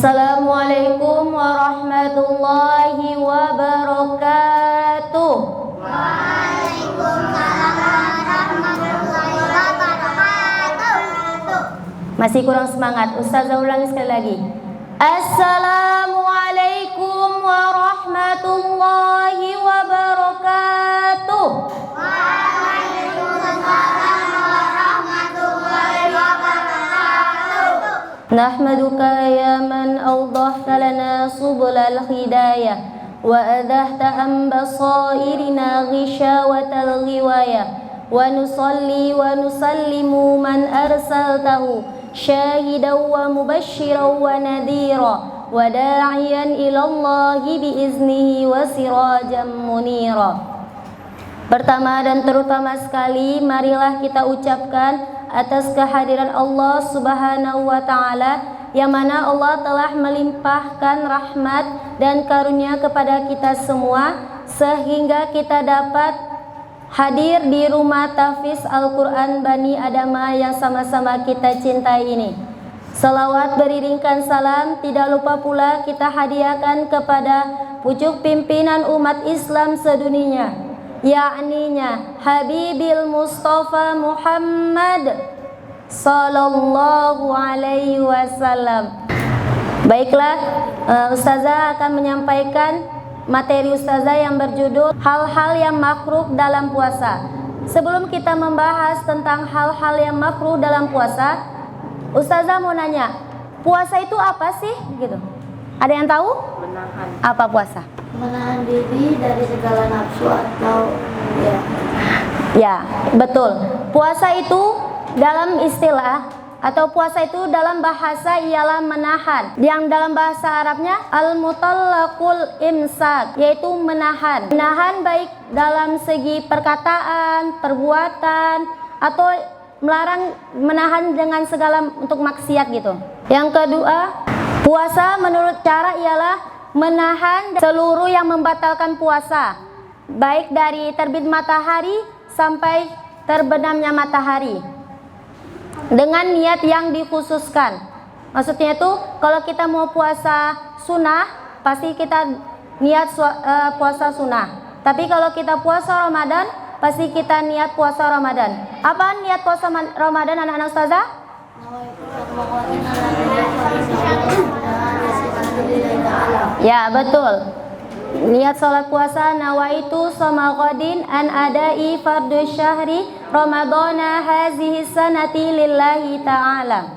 Assalamualaikum warahmatullahi wabarakatuh. Waalaikumsalam warahmatullahi wabarakatuh. Masih kurang semangat, Ustazah ulangi sekali lagi. Assalamualaikum warahmatullahi wabarakatuh. Waalaikumsalam warahmatullahi wabarakatuh. Nahmaduka ya man awdahta lana subulal hidayah wa adahta an basairina ghishawatal ghiwayah wa nusalli wa nusallimu man arsaltahu syahidan wa mubashiran wa nadhira wa da'iyan ilallahi biiznihi wa sirajan munira. Pertama dan terutama sekali, marilah kita ucapkan atas kehadiran Allah Subhanahu wa Ta'ala, yang mana Allah telah melimpahkan rahmat dan karunia kepada kita semua, sehingga kita dapat hadir di rumah tahfiz Al-Quran Bani Adama yang sama-sama kita cintai ini. Salawat beriringkan salam tidak lupa pula kita hadiahkan kepada pucuk pimpinan umat Islam sedunia, yakninya Habibil Mustafa Muhammad sallallahu alaihi wasallam. Baiklah, Ustazah akan menyampaikan materi Ustazah yang berjudul hal-hal yang makruh dalam puasa. Sebelum kita membahas tentang hal-hal yang makruh dalam puasa, Ustazah mau nanya, puasa itu apa sih? Gitu. Ada yang tahu? Menahan. Apa puasa? Menahan diri dari segala nafsu atau Ya, betul. Puasa itu dalam istilah atau puasa itu dalam bahasa ialah menahan. Yang dalam bahasa Arabnya al-mutallaqul imsak, yaitu menahan. Menahan baik dalam segi perkataan, perbuatan, atau menahan dengan segala untuk maksiat gitu. Yang kedua, puasa menurut cara ialah menahan seluruh yang membatalkan puasa, baik dari terbit matahari sampai terbenamnya matahari, dengan niat yang dikhususkan. Maksudnya itu kalau kita mau puasa sunnah, pasti kita niat puasa sunnah. Tapi kalau kita puasa Ramadan, pasti kita niat puasa Ramadan. Apa niat puasa Ramadan anak-anak Ustazah? Ya, betul. Niat sholat puasa, nawaitu sama qadin an adai fardu syahri ramadana hazihi sanati lillahi ta'ala.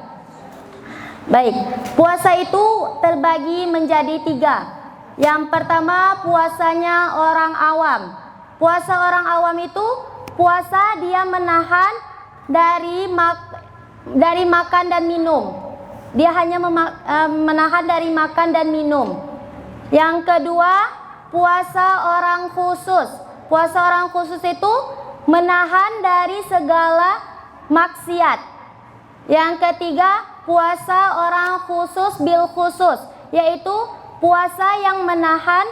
Baik, puasa itu terbagi menjadi 3. Yang pertama, puasanya orang awam. Puasa orang awam itu puasa dia menahan dari makan dan minum. Dia hanya menahan dari makan dan minum. Yang kedua, puasa orang khusus. Puasa orang khusus itu menahan dari segala maksiat. Yang ketiga, puasa orang khusus bil khusus, yaitu puasa yang menahan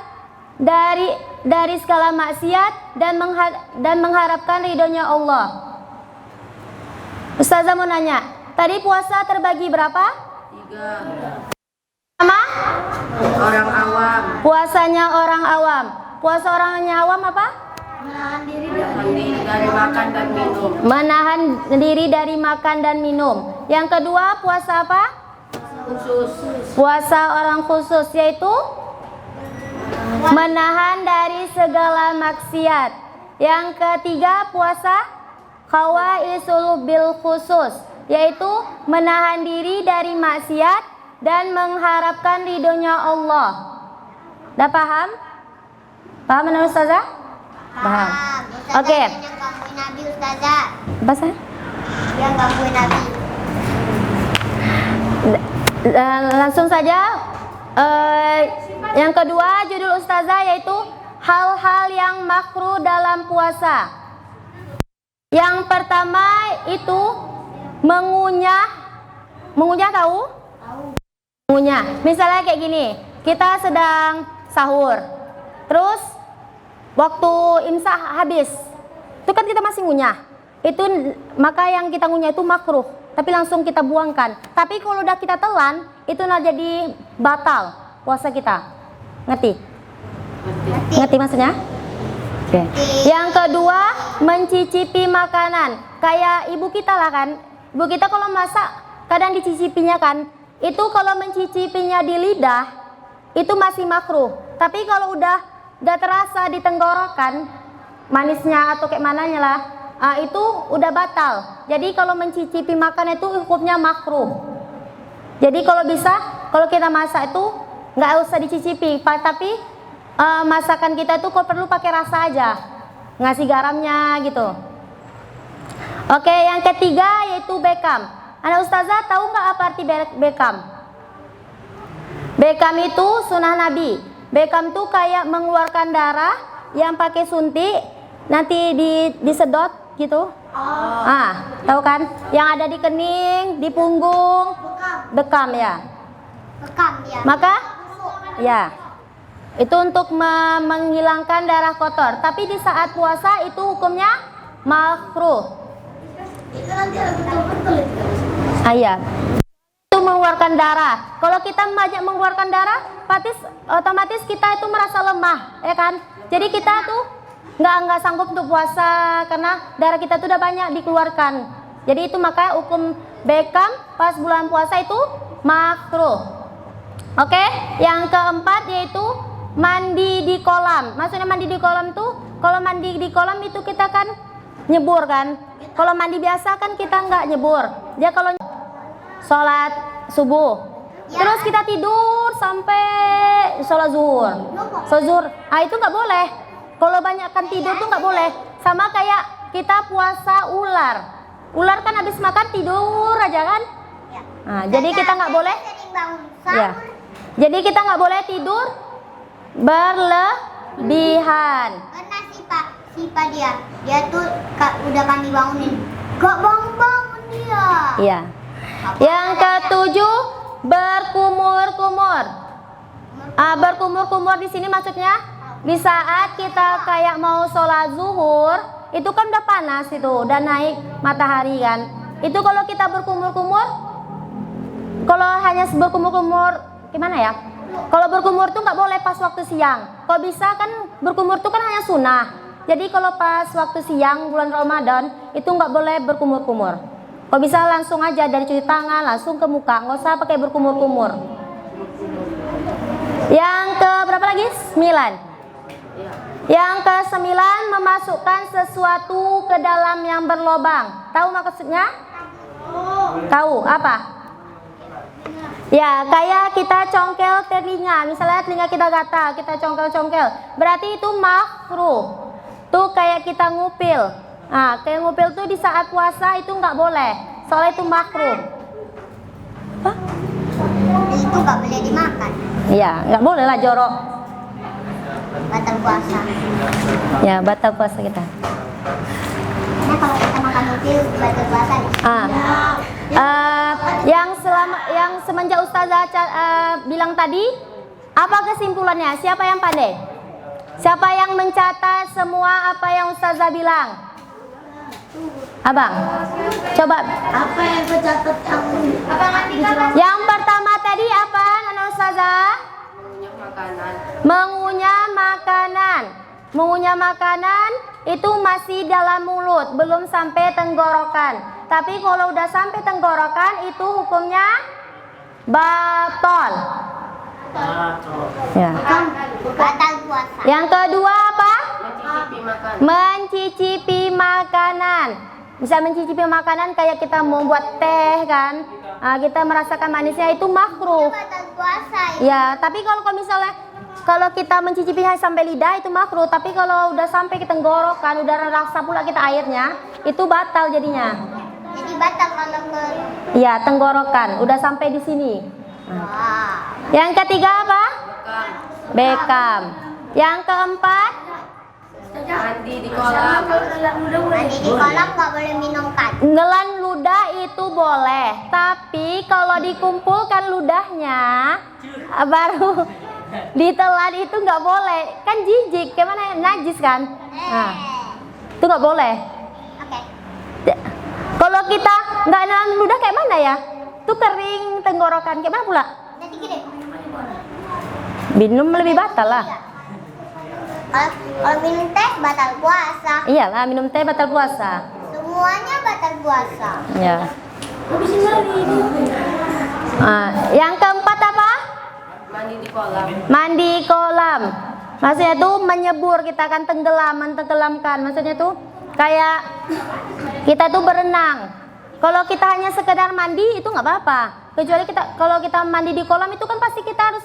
dari segala maksiat dan mengharapkan ridhonya Allah. Ustazah mau nanya, tadi puasa terbagi berapa? 3. Sama? Orang awam. Puasanya orang awam. Puasa orangnya awam apa? Menahan diri dari makan dan minum. Menahan diri dari makan dan minum. Yang kedua, puasa apa? Khusus. Puasa orang khusus, yaitu menahan dari segala maksiat. Yang ketiga, puasa khawaisul bil khusus, yaitu menahan diri dari maksiat dan mengharapkan ridhonya Allah. Dah paham? Paham menurut Ustazah? Paham. Oke. Yang gangguin Nabi Ustazah. Apa sih? Yang gangguin Nabi. Langsung saja. Yang kedua judul Ustazah yaitu hal-hal yang makruh dalam puasa. Yang pertama itu mengunyah. Mengunyah tahu? Mengunyah. Misalnya kayak gini, kita sedang sahur, terus waktu imsak habis, itu kan kita masih ngunyah. Itu maka yang kita ngunyah itu makruh. tapi langsung kita buangkan. Tapi kalau udah kita telan, itu jadi batal puasa kita. Ngerti? Ngerti maksudnya? Oke. Yang kedua, mencicipi makanan. Kayak ibu kita lah kan. Ibu kita kalau masak kadang dicicipinya kan. Itu kalau mencicipinya di lidah itu masih makruh. Tapi kalau udah terasa di tenggorokan manisnya atau kayak mananya lah, itu udah batal. Jadi kalau mencicipi makan itu hukumnya makruh. Jadi kalau bisa, kalau kita masak itu nggak usah dicicipi, tapi masakan kita itu kok perlu pakai rasa aja, ngasih garamnya gitu. Oke, yang ketiga yaitu bekam. Anak ustazah tahu nggak apa arti bekam? Bekam itu sunnah Nabi. Bekam tuh kayak mengeluarkan darah yang pakai suntik, nanti disedot gitu. Tahu kan? Yang ada di kening, di punggung, bekam ya. Bekam ya. Maka ya, itu untuk menghilangkan darah kotor. Tapi di saat puasa itu hukumnya makruh. Itu nanti ada betul-betul itu. Iya. Itu mengeluarkan darah. Kalau kita banyak mengeluarkan darah, otomatis kita itu merasa lemah, ya kan? Jadi kita tuh nggak sanggup untuk puasa karena darah kita tuh udah banyak dikeluarkan. Jadi itu makanya hukum bekam pas bulan puasa itu makruh. Oke, yang keempat yaitu mandi di kolam. Maksudnya mandi di kolam tuh, kalau mandi di kolam itu kita kan nyebur kan. Kalau mandi biasa kan kita nggak nyebur. Dia kalau sholat subuh, terus kita tidur sampai sholat zuhur. Itu nggak boleh. Kalau banyakkan tidur tuh nggak boleh. Sama kayak kita puasa ular. Ular kan habis makan tidur aja kan. Jadi kita nggak boleh. Ya. Jadi kita nggak boleh tidur berlebihan. Karena Sipa dia tuh udah kan dibangunin, gak bangun dia. Iya. Yang ketujuh, berkumur-kumur. Berkumur-kumur di sini maksudnya di saat kita kayak mau sholat zuhur, itu kan udah panas itu, udah naik matahari kan. Itu kalau kita berkumur-kumur, kalau hanya berkumur-kumur gimana ya? Kalau berkumur tuh nggak boleh pas waktu siang. Kalau bisa kan berkumur tuh kan hanya sunnah. Jadi kalau pas waktu siang bulan Ramadan itu nggak boleh berkumur-kumur. Kalau bisa langsung aja dari cuci tangan langsung ke muka, nggak usah pakai berkumur-kumur. Yang ke berapa lagi? 9. Yang ke 9, memasukkan sesuatu ke dalam yang berlobang. Tahu maksudnya? Tahu apa? Ya, kayak kita congkel telinga. Misalnya telinga kita gatal, kita congkel-congkel. Berarti itu makruh. Tuh kayak kita ngupil. Kayak ngupil tuh di saat puasa itu nggak boleh. Soalnya itu makruh. Itu nggak boleh dimakan. Iya, nggak boleh lah jorok. Batal puasa. Ya, batal puasa kita. Karena kalau kita makan mobil batal puasa. Yang semenjak Ustazah bilang tadi, apa kesimpulannya? Siapa yang pandai? Siapa yang mencatat semua apa yang Ustazah bilang? Abang, coba. Apa yang tercatat Yang pertama tadi apa, Nana Ustazah? Mengunyah makanan. Mengunyah makanan itu masih dalam mulut, belum sampai tenggorokan. Tapi kalau udah sampai tenggorokan itu hukumnya batal. Ya. batal puasa. Yang kedua apa? Mencicipi makanan. Mencicipi makanan. Bisa mencicipi makanan kayak kita membuat teh kan. Kita merasakan manisnya itu makruh. Batal puasa. Ya, tapi kalau misalnya kita mencicipinya sampai lidah itu makruh, tapi kalau udah sampai ke tenggorokan, udah rasa pula kita airnya, itu batal jadinya. Jadi batal kalau ke Ya, tenggorokan, udah sampai di sini. Yang ketiga apa? Bekam. Yang keempat? Mandi di kolam. mandi di kolam nggak boleh minum kan. Nelan ludah itu boleh, tapi kalau dikumpulkan ludahnya baru ditelan itu nggak boleh, kan jijik, gimana najis kan? Nah, itu nggak boleh. Oke. Kalau kita nggak nahan ludah kayak mana ya? Tuh kering tenggorokan kayak mana pula? Nanti gede. Minum lebih batal lah. Kalau minum teh batal puasa. Iyalah, minum teh batal puasa. Semuanya batal puasa. Ya. Yang keempat apa? Mandi di kolam. Mandi kolam. Maksudnya tuh menyebur, kita akan tenggelamkan. Maksudnya tuh kayak kita tuh berenang. Kalau kita hanya sekedar mandi itu nggak apa-apa. Kecuali kalau kita mandi di kolam itu kan pasti kita harus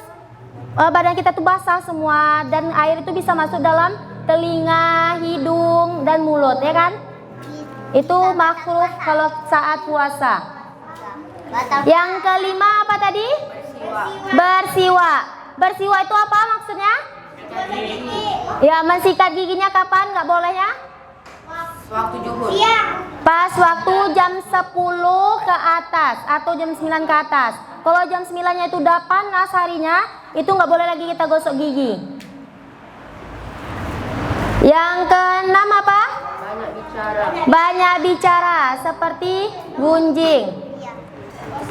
badan kita tuh basah semua dan air itu bisa masuk dalam telinga, hidung dan mulut, ya kan? Itu makruh kalau saat puasa. Batal. Yang kelima apa tadi? Bersiwa. Bersiwa itu apa maksudnya? Ya, mensikat giginya kapan nggak bolehnya? Waktu zuhur. Pas waktu jam 10 ke atas atau jam 9 ke atas. Kalau jam 9-nya itu udah panas harinya, itu nggak boleh lagi kita gosok gigi. Yang keenam apa? Banyak bicara. Banyak bicara seperti gunjing.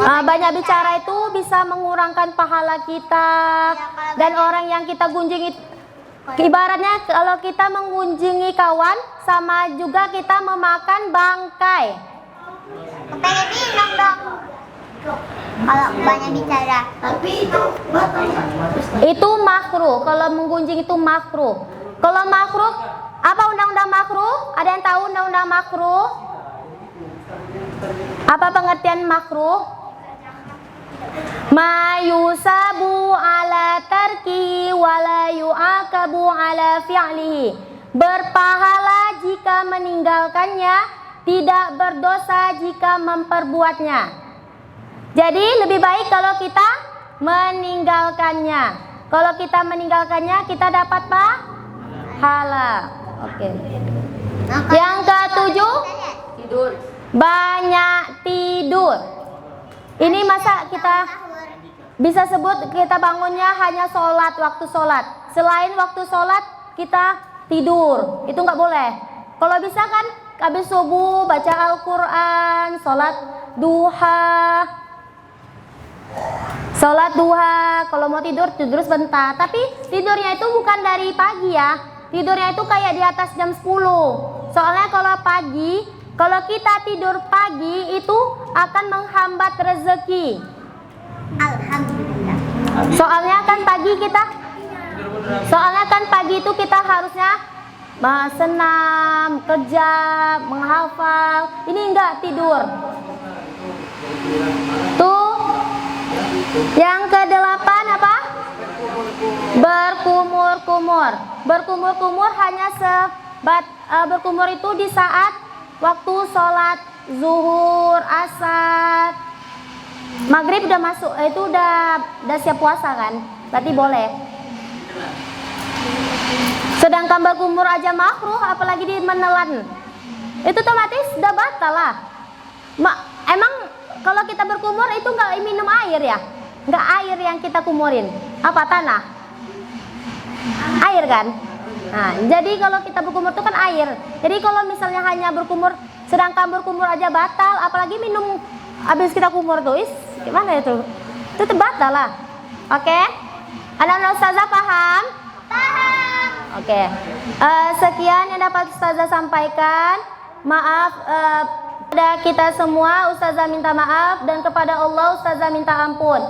Banyak bicara itu bisa mengurangkan pahala kita. Dan orang yang kita gunjing itu, ibaratnya kalau kita menggunjingi kawan, sama juga kita memakan bangkai. Pengen minum dong. Kalau banyak bicara. Tapi itu batal. Itu makruh. Kalau menggunjing itu makruh. Kalau makruh, apa undang-undang makruh? Ada yang tahu undang-undang makruh? Apa pengertian makruh? Ma yusabu ala tarki wala yu'akabu ala fi'lihi. Berpahala jika meninggalkannya, tidak berdosa jika memperbuatnya. Jadi lebih baik kalau kita meninggalkannya. Kalau kita meninggalkannya, kita dapat pahala. Oke. Yang ketujuh, Tidur. banyak tidur. Ini masa kita bisa sebut kita bangunnya hanya sholat, waktu sholat. Selain waktu sholat kita tidur, itu nggak boleh. Kalau bisa kan habis subuh baca Al-Quran, sholat duha. Sholat duha, kalau mau tidur sebentar. Tapi tidurnya itu bukan dari pagi ya. Tidurnya itu kayak di atas jam 10. Soalnya kalau pagi, kalau kita tidur pagi itu akan menghambat rezeki. Alhamdulillah. Soalnya kan pagi itu kita harusnya senam, kerja, menghafal. Ini enggak, tidur. Tuh. Yang kedelapan apa? Berkumur-kumur. Berkumur-kumur hanya berkumur itu di saat waktu sholat zuhur, asar, maghrib udah masuk, itu udah siap puasa kan? Berarti boleh. Sedangkan berkumur aja makruh, apalagi di menelan. Itu otomatis udah batal lah. Emang kalau kita berkumur itu nggak minum air ya? Nggak air yang kita kumurin. Apa tanah? Air kan? Nah, jadi kalau kita berkumur itu kan air. Jadi kalau misalnya hanya berkumur, sedangkan berkumur aja batal, apalagi minum habis kita kumur tuh, gimana itu? Itu batal lah. Oke? Anak-anak ustazah paham? Paham. Oke. Sekian yang dapat ustazah sampaikan. Maaf pada kita semua, ustazah minta maaf, dan kepada Allah ustazah minta ampun.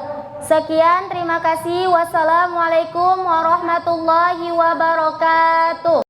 Sekian, terima kasih. Wassalamualaikum warahmatullahi wabarakatuh.